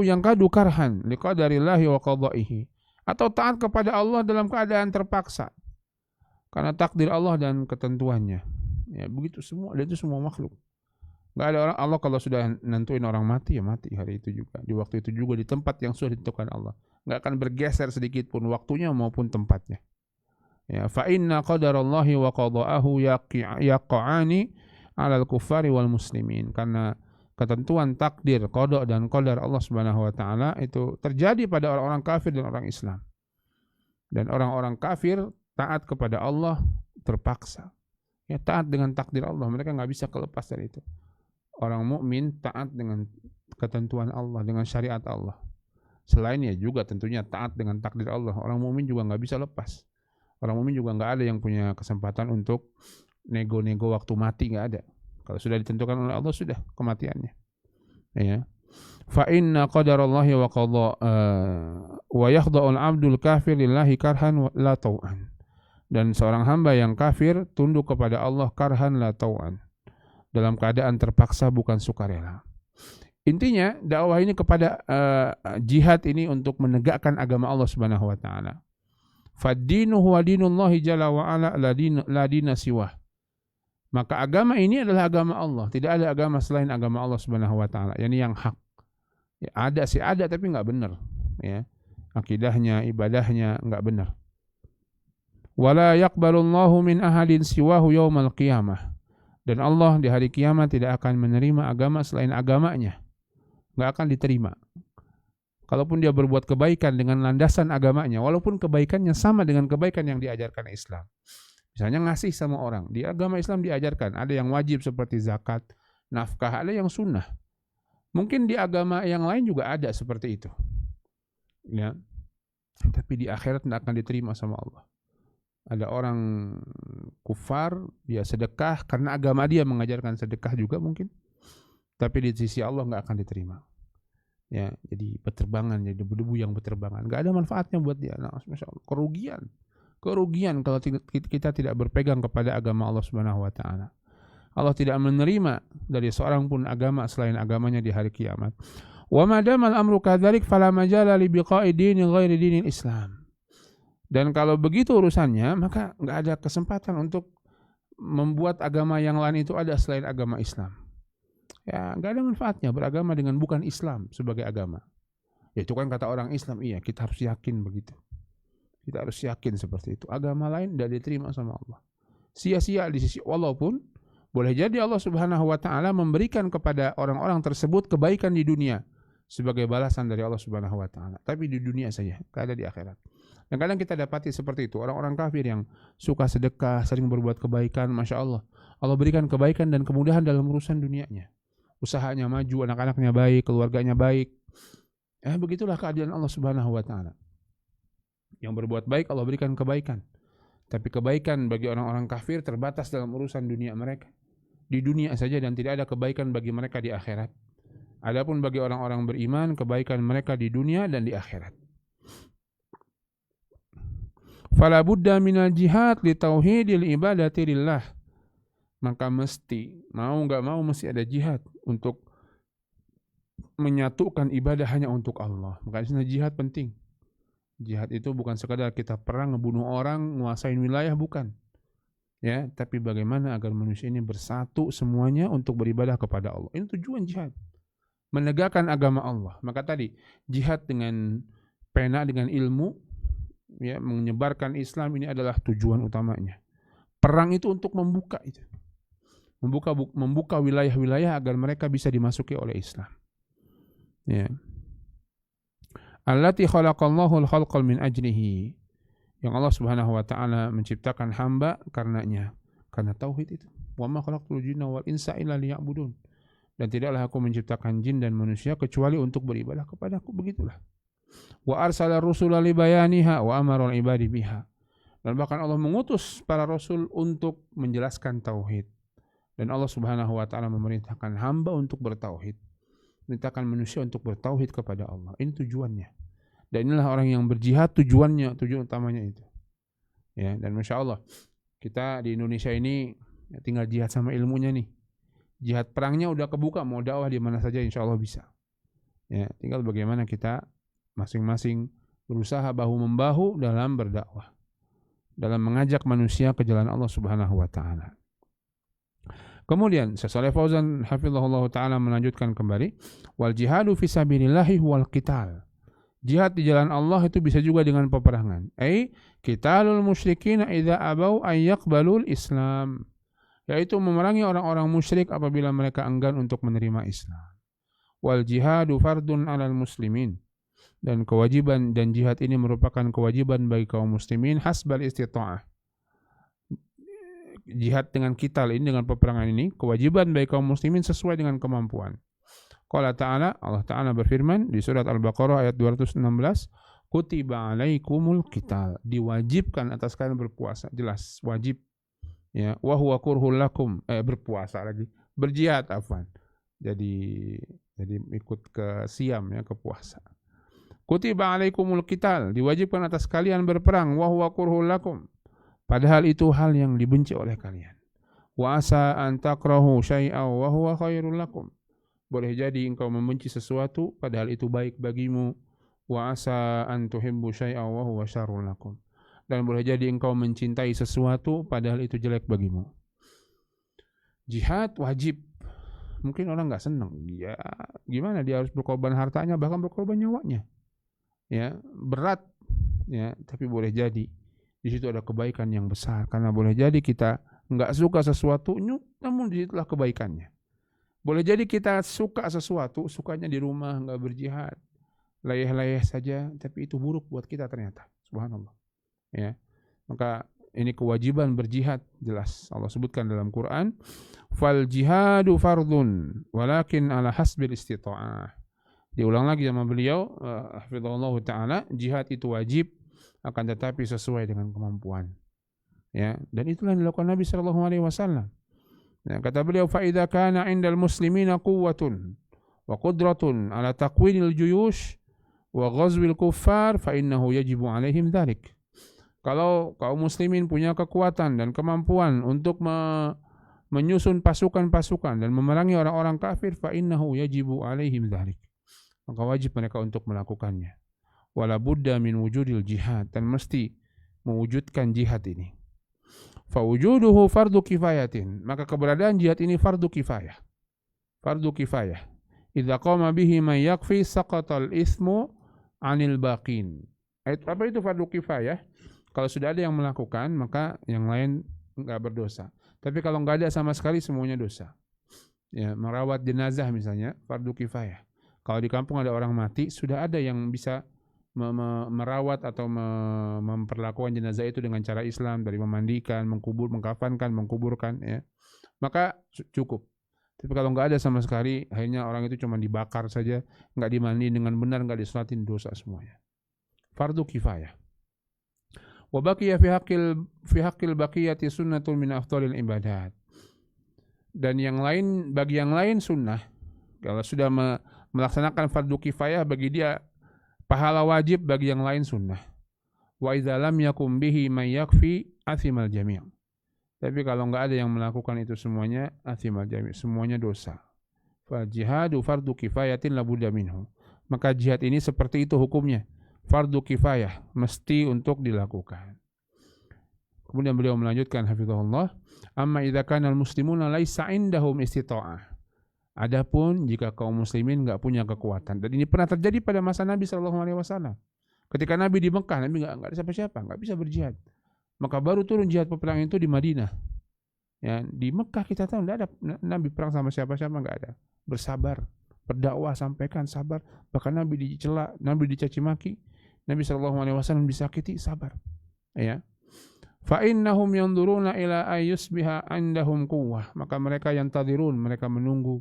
yang kadu karhan liqadarillahi wa qadaihi, atau taat kepada Allah dalam keadaan terpaksa karena takdir Allah dan ketentuannya. Ya, begitu semua, dan itu semua makhluk. Enggak ada orang, Allah kalau sudah nentuin orang mati, ya mati hari itu juga, di waktu itu juga, di tempat yang sudah ditentukan Allah. Enggak akan bergeser sedikit pun waktunya maupun tempatnya. Ya, fa inna qadarallahi wa qada'ahu yaqa'ani 'alal kuffari wal muslimin, karena ketentuan takdir, qada dan qadar Allah Subhanahu wa taala itu terjadi pada orang-orang kafir dan orang Islam. Dan orang-orang kafir taat kepada Allah terpaksa. Ya, taat dengan takdir Allah, mereka nggak bisa kelepas dari itu. Orang mukmin taat dengan ketentuan Allah, dengan syariat Allah. Selainnya juga tentunya taat dengan takdir Allah. Orang mukmin juga nggak bisa lepas. Orang mukmin juga nggak ada yang punya kesempatan untuk nego-nego waktu mati, nggak ada. Kalau sudah ditentukan oleh Allah, sudah kematiannya. Ya. Fa inna qadarallahi wa qada wa yakhda'ul 'abdul kafir lillahi karhan la tau'an. Dan seorang hamba yang kafir tunduk kepada Allah karhan la tau'an, dalam keadaan terpaksa bukan sukarela. Intinya dakwah ini kepada jihad ini untuk menegakkan agama Allah Subhanahu wa taala. Fad-dinu huwa dinullahi jalla wa ala la dina siwah. Maka agama ini adalah agama Allah, tidak ada agama selain agama Allah Subhanahu wa taala. Yani yang hak. Ya, ada sih ada tapi enggak benar, ya. Akidahnya, ibadahnya enggak benar. Wala yaqbalullahu min ahadin siwahu yaumal qiyamah. Dan Allah di hari kiamat tidak akan menerima agama selain agamanya. Enggak akan diterima. Kalaupun dia berbuat kebaikan dengan landasan agamanya, walaupun kebaikannya sama dengan kebaikan yang diajarkan Islam. Misalnya ngasih sama orang, di agama Islam diajarkan, ada yang wajib seperti zakat, nafkah, ada yang sunnah. Mungkin di agama yang lain juga ada seperti itu. Ya. Tapi di akhirat tidak akan diterima sama Allah. Ada orang kufar, dia sedekah karena agama dia mengajarkan sedekah juga mungkin, tapi di sisi Allah nggak akan diterima. Ya, jadi berterbangan, jadi debu-debu yang berterbangan, nggak ada manfaatnya buat dia. Nah, masya Allah, kerugian kalau kita tidak berpegang kepada agama Allah Subhanahu Wa Taala. Allah tidak menerima dari seorang pun agama selain agamanya di hari kiamat. Wa madamal amru kadzalik fala majala li biqa'i dinin ghairi dinil Islam. Dan kalau begitu urusannya, maka nggak ada kesempatan untuk membuat agama yang lain itu ada selain agama Islam. Ya, nggak ada manfaatnya beragama dengan bukan Islam sebagai agama. Ya, itu kan kata orang Islam, iya, kita harus yakin begitu. Kita harus yakin seperti itu. Agama lain tidak diterima sama Allah. Sia-sia di sisi, walaupun boleh jadi Allah Subhanahu wa taala memberikan kepada orang-orang tersebut kebaikan di dunia sebagai balasan dari Allah Subhanahu wa taala. Tapi di dunia saja, tidak ada di akhirat. Dan kadang kita dapati seperti itu, orang-orang kafir yang suka sedekah, sering berbuat kebaikan, Masya Allah. Allah berikan kebaikan dan kemudahan dalam urusan dunianya. Usahanya maju, anak-anaknya baik, keluarganya baik. Begitulah keadilan Allah Subhanahu wa taala. Yang berbuat baik Allah berikan kebaikan. Tapi kebaikan bagi orang-orang kafir terbatas dalam urusan dunia mereka. Di dunia saja dan tidak ada kebaikan bagi mereka di akhirat. Adapun bagi orang-orang beriman, kebaikan mereka di dunia dan di akhirat. Fala budda minal jihad li tauhidil ibadati lillah. Maka mesti, mau enggak mau mesti ada jihad untuk menyatukan ibadah hanya untuk Allah. Makanya jihad penting. Jihad itu bukan sekadar kita perang ngebunuh orang, nguasain wilayah, bukan. Ya, tapi bagaimana agar manusia ini bersatu semuanya untuk beribadah kepada Allah. Ini tujuan jihad. Menegakkan agama Allah. Maka tadi jihad dengan pena, dengan ilmu, ya, menyebarkan Islam ini adalah tujuan utamanya. Perang itu untuk membuka itu. Membuka wilayah-wilayah agar mereka bisa dimasuki oleh Islam. Ya. allati khalaqallahu al-khalqa min ajlihi, yang Allah Subhanahu wa taala menciptakan hamba karenanya, karena tauhid itu. Wa ma khalaqtul jinna wal insa illa liya'budun. Dan tidaklah aku menciptakan jin dan manusia kecuali untuk beribadah kepadaku, begitulah. Wa arsala rusula li bayaniha wa amara al-ibadi biha. Dan bahkan Allah mengutus para rasul untuk menjelaskan tauhid. Dan Allah Subhanahu wa taala memerintahkan hamba untuk bertauhid. Memerintahkan manusia untuk bertauhid kepada Allah. Ini tujuannya. Dan inilah orang yang berjihad tujuan utamanya itu. Ya, dan Masya Allah, kita di Indonesia ini tinggal jihad sama ilmunya nih. Jihad perangnya udah kebuka, mau dakwah di mana saja insya Allah bisa. Ya, tinggal bagaimana kita masing-masing berusaha bahu-membahu dalam berdakwah, dalam mengajak manusia ke jalan Allah Subhanahu wa taala. Kemudian Syekh Shalih Fauzan hafizahullah taala melanjutkan kembali, wal jihadu fi sabilillahi wal qital. Jihad di jalan Allah itu bisa juga dengan peperangan. Qitalul musyrikin idza abau an yaqbalul Islam. Yaitu memerangi orang-orang musyrik apabila mereka enggan untuk menerima Islam. Wal jihadu fardun 'alal muslimin. Dan kewajiban dan jihad ini merupakan kewajiban bagi kaum muslimin hasbal istita'ah. Jihad dengan qital ini, dengan peperangan ini, kewajiban bagi kaum muslimin sesuai dengan kemampuan. Qala ta'ala, Allah Ta'ala berfirman di surat Al-Baqarah ayat 216, kutiba alaikumul qital, diwajibkan atas kalian berpuasa, jelas wajib. Ya, wa huwa kurhul lakum, berpuasa lagi, berjihad afwan. Jadi ikut ke siam ya, ke puasa. Kutiba alaikumul qital, diwajibkan atas kalian berperang, wa huwa kurhul lakum. Padahal itu hal yang dibenci oleh kalian. Wa asa an takrahu syai'aw wa huwa khairul lakum. Boleh jadi engkau membenci sesuatu padahal itu baik bagimu. Wa asa an tuhibbu syai'aw wa huwa syarrul lakum. Dan boleh jadi engkau mencintai sesuatu padahal itu jelek bagimu. Jihad wajib. Mungkin orang enggak senang. Ya, gimana dia harus berkorban hartanya, bahkan berkorban nyawanya. Ya, berat. Ya, tapi boleh jadi di situ ada kebaikan yang besar, karena boleh jadi kita enggak suka sesuatu, namun di situlah kebaikannya. Boleh jadi kita suka sesuatu, sukanya di rumah enggak berjihad, layeh-layeh saja, tapi itu buruk buat kita ternyata. Subhanallah. Ya, maka ini kewajiban berjihad, jelas Allah sebutkan dalam Quran, fal jihadu fardun walakin ala hasbil istita'ah. Diulang lagi sama beliau, hafizahullah taala, jihad itu wajib, akan tetapi sesuai dengan kemampuan. Ya, dan itulah yang dilakukan Nabi sallallahu alaihi wasallam. Ya, kata beliau, fa idza kana 'indal muslimina quwwatun wa qudratun ala taqwinil juyush wa ghazwil kuffar fa innahu yajibu alaihim dzalik. Kalau kaum muslimin punya kekuatan dan kemampuan untuk menyusun pasukan-pasukan dan memerangi orang-orang kafir, fa innahu yajibu alaihim dzalik. Maka wajib mereka untuk melakukannya. Wala budda min wujudil jihad, dan mesti mewujudkan jihad ini. Fa wujuduhu fardu kifayatin, maka keberadaan jihad ini fardu kifayah. Fardu kifayah. Idza qama bihi man yakfi saqatal itsmu 'anil baqin. Apa itu fardu kifayah? Kalau sudah ada yang melakukan, maka yang lain enggak berdosa. Tapi kalau enggak ada sama sekali, semuanya dosa. Ya, merawat jenazah misalnya, fardu kifayah. Kalau di kampung ada orang mati, sudah ada yang bisa merawat atau memperlakukan jenazah itu dengan cara Islam, dari memandikan, mengkafankan, mengkuburkan, ya. Maka cukup. Tapi kalau enggak ada sama sekali, akhirnya orang itu cuma dibakar saja, enggak dimandiin dengan benar, enggak disolatin, dosa semuanya. Fardu kifayah. Wa baqiya fi haqqil baqiyati sunnatun min afdhalil ibadat. Dan yang lain, bagi yang lain sunnah. Kalau sudah melaksanakan fardu kifayah, bagi dia pahala wajib, bagi yang lain sunnah. Wa idza lam yakum bihi may yakfi athimal jami'. Tapi kalau enggak ada yang melakukan itu semuanya, athimal jami', semuanya dosa. Fa jihadu fardu kifayatin la budda minhu. Maka jihad ini seperti itu hukumnya. Fardu kifayah, mesti untuk dilakukan. Kemudian beliau melanjutkan hafizahullah, amma idza kana al-muslimuna laisa indahum istita'ah. Adapun jika kaum muslimin enggak punya kekuatan, dan ini pernah terjadi pada masa Nabi sallallahu alaihi wasallam. Ketika Nabi di Mekah, Nabi enggak ada siapa-siapa, enggak bisa berjihad. Maka baru turun jihad peperangan itu di Madinah. Ya, di Mekah kita tahu enggak ada Nabi perang sama siapa-siapa, enggak ada. Bersabar Berdakwah, sampaikan, sabar. Bahkan Nabi dicela, Nabi dicaci maki, Nabi SAW disakiti, sabar. Ya. Fa innahum yanzuruna ila ayyusbiha indahum quwwah. Maka mereka yang tadirun, mereka menunggu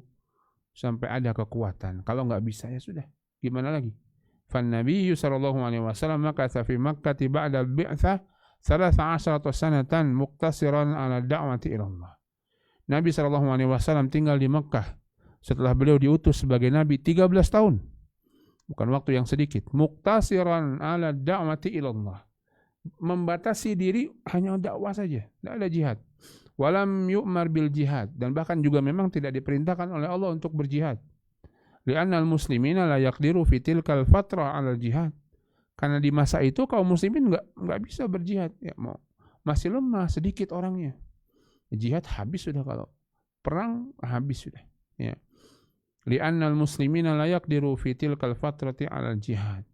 sampai ada kekuatan. Kalau enggak bisa ya sudah. Gimana lagi? Fan Nabi sallallahu alaihi wasallam makatha fi Makkah ba'da al-bi'tsah 13 sanatan muqtasiran ala da'wati ila Allah. Nabi sallallahu alaihi wasallam tinggal di Mekah setelah beliau diutus sebagai nabi 13 tahun. Bukan waktu yang sedikit. Muqtasiran ala da'wati ila Allah. Membatasi diri hanya dakwah saja, tidak ada jihad. Walam yu'mar bil jihad, dan bahkan juga memang tidak diperintahkan oleh Allah untuk berjihad. Li'anna al-muslimina la yaqdiru fi tilkal fatrah 'ala al-jihad. Karena di masa itu kaum muslimin enggak bisa berjihad, ya masih lemah, sedikit orangnya. Jihad habis sudah, kalau perang habis sudah, ya. Li'anna al-muslimina la yaqdiru fi tilkal fatrati 'ala al-jihad.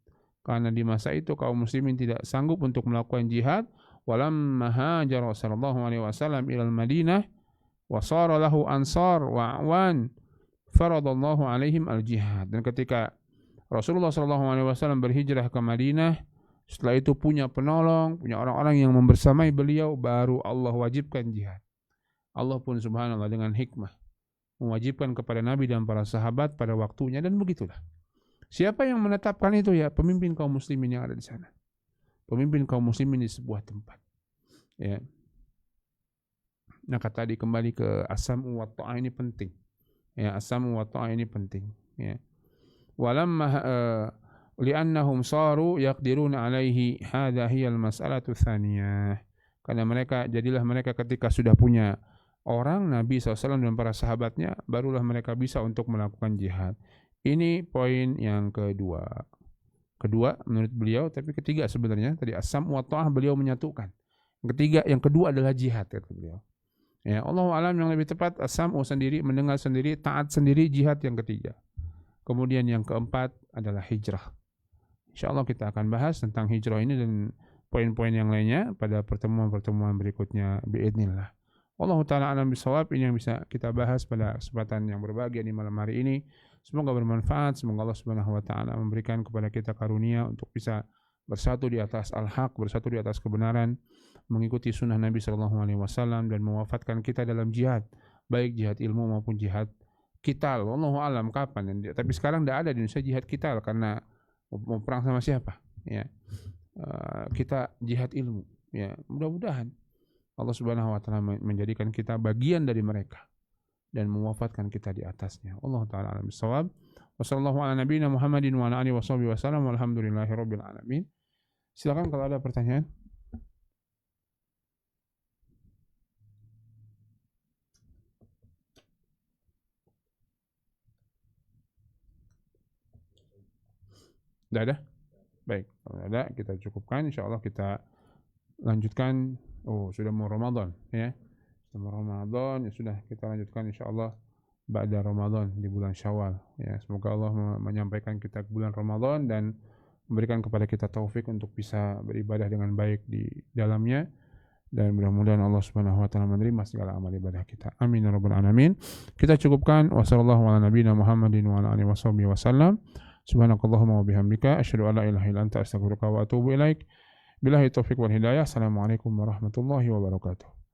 Karena di masa itu kaum muslimin tidak sanggup untuk melakukan jihad. Walamma hajara sallallahu alaihi wasallam ila al-Madinah wa sara lahu ansar wa awan faradallahu alaihim al-jihad. Dan ketika Rasulullah sallallahu alaihi wasallam berhijrah ke Madinah, setelah itu punya penolong, punya orang-orang yang membersamai beliau, baru Allah wajibkan jihad. Allah pun subhanallah dengan hikmah mewajibkan kepada Nabi dan para sahabat pada waktunya, dan begitulah. Siapa yang menetapkan itu? Ya pemimpin kaum muslimin yang ada di sana. Pemimpin kaum muslimin di sebuah tempat. Ya. Nah, tadi kembali ke as-sam'u wa ta'ah ini penting. Ya, as-sam'u wa ta'ah ini penting. Ya. Walamma li'annahum saru yaqdiruna alaihi, hadha hiya al-mas'alatu tsaniyah. Karena jadilah mereka ketika sudah punya orang, Nabi SAW dan para sahabatnya, barulah mereka bisa untuk melakukan jihad. Ini poin yang kedua. Kedua menurut beliau, tapi ketiga sebenarnya. Tadi as-sam' wa ta'ah beliau menyatukan. Yang kedua adalah jihad, kata beliau. Ya, Allahu a'lam, yang lebih tepat as-sam'u sendiri, mendengar sendiri, taat sendiri, jihad yang ketiga. Kemudian yang keempat adalah hijrah. Insyaallah kita akan bahas tentang hijrah ini dan poin-poin yang lainnya pada pertemuan-pertemuan berikutnya biidznillah. Allah Ta'ala alam bisawab. Ini yang bisa kita bahas pada kesempatan yang berbahagia di malam hari ini. Semoga bermanfaat. Semoga Allah Subhanahu wa Ta'ala memberikan kepada kita karunia untuk bisa bersatu di atas al-haq, bersatu di atas kebenaran, mengikuti sunnah Nabi Sallallahu Alaihi Wasallam, dan mewafatkan kita dalam jihad, baik jihad ilmu maupun jihad qital. Wallahu alam kapan. Tapi sekarang tidak ada di Indonesia jihad qital, karena mau perang sama siapa? Ya, kita jihad ilmu. Ya, mudah-mudahan Allah Subhanahu wa Ta'ala menjadikan kita bagian dari mereka dan mewafatkan kita di atasnya. Allah Ta'ala alam bisawab. Wassallallahu ala nabiyina Muhammadin wa ala alihi washabihi wasallam. Walhamdulillahirabbil alamin. Silakan kalau ada pertanyaan. Tidak ada? Baik, kalau ada kita cukupkan. Insyaallah kita lanjutkan. Oh, sudah mau Ramadan, ya. Sudah mau Ramadan, ya sudah kita lanjutkan insyaallah ba'da Ramadan di bulan Syawal. Ya, semoga Allah menyampaikan kita ke bulan Ramadan dan memberikan kepada kita taufik untuk bisa beribadah dengan baik di dalamnya, dan mudah-mudahan Allah Subhanahu wa Ta'ala menerima segala amal ibadah kita. Amin ya rabbal alamin. Kita cukupkan. Wassallallahu ala nabiyina Muhammadin wa ala alihi washabihi wasallam. Subhanakallahumma wa bihamdika asyhadu an la ilaha illa anta astaghfiruka wa atubu ilaik. Billahi taufiq wal hidayah. Assalamualaikum warahmatullahi wabarakatuh.